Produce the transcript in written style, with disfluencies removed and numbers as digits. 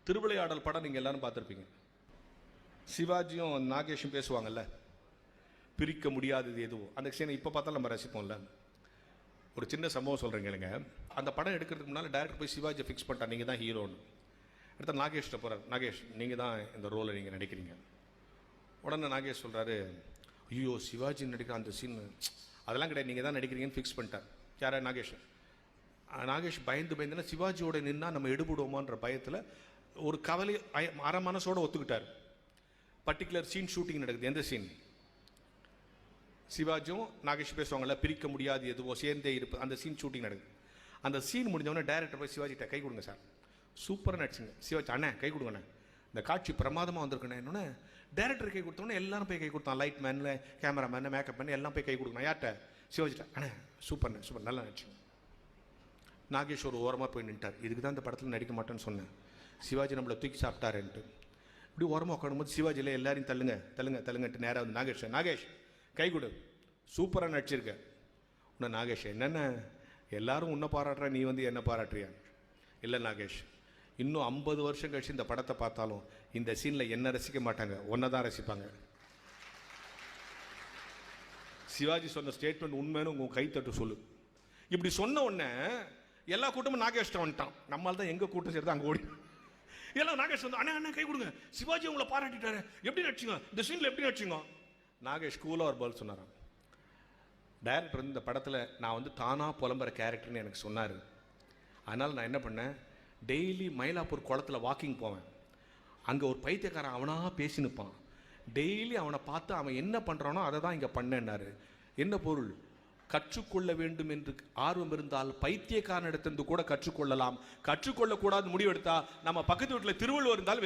திருவிளையாடல் படம் நீங்கள் எல்லாரும் பார்த்துருப்பீங்க. சிவாஜியும் நாகேஷும் பேசுவாங்கல்ல, பிரிக்க முடியாதது எதுவும். அந்த சீனை இப்போ பார்த்தாலும் நம்ம ரசிப்போம்ல. ஒரு சின்ன சம்பவம் சொல்கிறேங்க இல்லைங்க. அந்த படம் எடுக்கிறதுக்கு முன்னால் டேரக்டர் போய் சிவாஜியை ஃபிக்ஸ் பண்ணிட்டா, நீங்கள் தான் ஹீரோன்னு. அடுத்த நாகேஷ்கிட்ட போகிறார், நாகேஷ் நீங்கள் தான் இந்த ரோலை நீங்கள் நடிக்கிறீங்க. உடனே நாகேஷ் சொல்கிறாரு, ஐயோ சிவாஜி நடிக்கிற அந்த சீன் அதெல்லாம் கிடையாது, நீங்கள் தான் நடிக்கிறீங்கன்னு ஃபிக்ஸ் பண்ணிட்டார். யாரா? நாகேஷ். நாகேஷ் பயந்துனா சிவாஜியோட நின்னா நம்ம எடுபடுவோமான்ற பயத்தில் ஒரு கவலை அரை மனசோடு ஒத்துக்கிட்டார். பர்டிகுலர் சீன் ஷூட்டிங் நடக்குது. எந்த சீன்? சிவாஜியும் நாகேஷ் பேசுவாங்கள்ல, பிரிக்க முடியாது எதுவோ சேர்ந்தே இருப்பு, அந்த சீன் ஷூட்டிங் நடக்குது. அந்த சீன் முடிஞ்சவொடனே டேரக்டர் போய் சிவாஜிட்ட கை கொடுங்க சார், சூப்பராக நடிச்சுங்க. சிவாஜி அண்ணே கை கொடுங்கண்ணே, இந்த காட்சி பிரமாதமாக வந்திருக்கண்ணே. என்னொன்னே டேரக்டர் கை கொடுத்தோன்னே எல்லாரும் போய் கை கொடுத்தான். லைட் மேனில், கேமரா மேன், மேக்கப் மேன் எல்லாம் போய் கை கொடுக்கணும். யார்கிட்ட? சிவாஜிட்ட. அண்ணே சூப்பர்ண்ணே, சூப்பர், நல்லா நடிச்சுங்க. நாகேஷ் ஒரு ஓரமாக போய் நின்ட்டார். இதுக்கு தான் இந்த படத்தில் நடிக்க மாட்டேன்னு சொன்னேன், சிவாஜி நம்மளை தூக்கி சாப்பிட்டாருன்ட்டு. இப்படி ஓரமாக உட்காரும்போது சிவாஜியில் எல்லாரையும் தள்ளுங்க தள்ளுங்க தள்ளுங்கன்ட்டு நேராக வந்து நாகேஷ் கை கொடு, சூப்பராக நடிச்சிருக்க. உன்னை நாகேஷ் என்னென்ன எல்லாரும் உன்னை பாராட்டுற, நீ வந்து என்ன பாராட்டுறியா? இல்லை நாகேஷ், இன்னும் 50 வருஷம் கழிச்சு இந்த படத்தை பார்த்தாலும் இந்த சீனில் என்ன ரசிக்க மாட்டாங்க, ஒன்றை தான் ரசிப்பாங்க. சிவாஜி சொன்ன ஸ்டேட்மெண்ட் உண்மைன்னு உங்கள் கைத்தட்டு சொல்லு. இப்படி சொன்ன உடனே எல்லா கூட்டமும் நாகேஷ்ட வந்துட்டான். நம்மளால் தான் எங்கள் கூட்டம் சேர்த்து அங்கே ஓடி எல்லாம் நாகேஷ் வந்து அண்ணா அண்ணா கை கொடுங்க, சிவாஜி உங்களை பாராட்டிட்டாரு, எப்படி நடிச்சிங்க இந்த சீனில், எப்படி நடிச்சிங்க? நாகேஷ் கூலாக ஒரு பதில் சொன்னாராம். டைரக்டர் வந்து இந்த படத்தில் நான் வந்து தானாக புலம்புற கேரக்டர்னு எனக்கு சொன்னார். அதனால் நான் என்ன பண்ணேன், டெய்லி மயிலாப்பூர் குளத்தில் வாக்கிங் போவேன். அங்கே ஒரு பைத்தியக்காரன் அவனாக பேசி நிற்பான். டெய்லி அவனை பார்த்து அவன் என்ன பண்ணுறானோ அதை தான் இங்கே பண்ணேன்னாரு. என்ன பொருள்? கற்றுக்கொள்ள வேண்டும் என்று ஆர்வம் இருந்தால் பைத்தியக்காரனிடத்திலிருந்து கூட கற்றுக்கொள்ளலாம். கற்றுக்கொள்ளக்கூடாது முடிவெடுத்தா நம்ம பக்கத்து வீட்டில் திருவள்ளுவர் இருந்தால்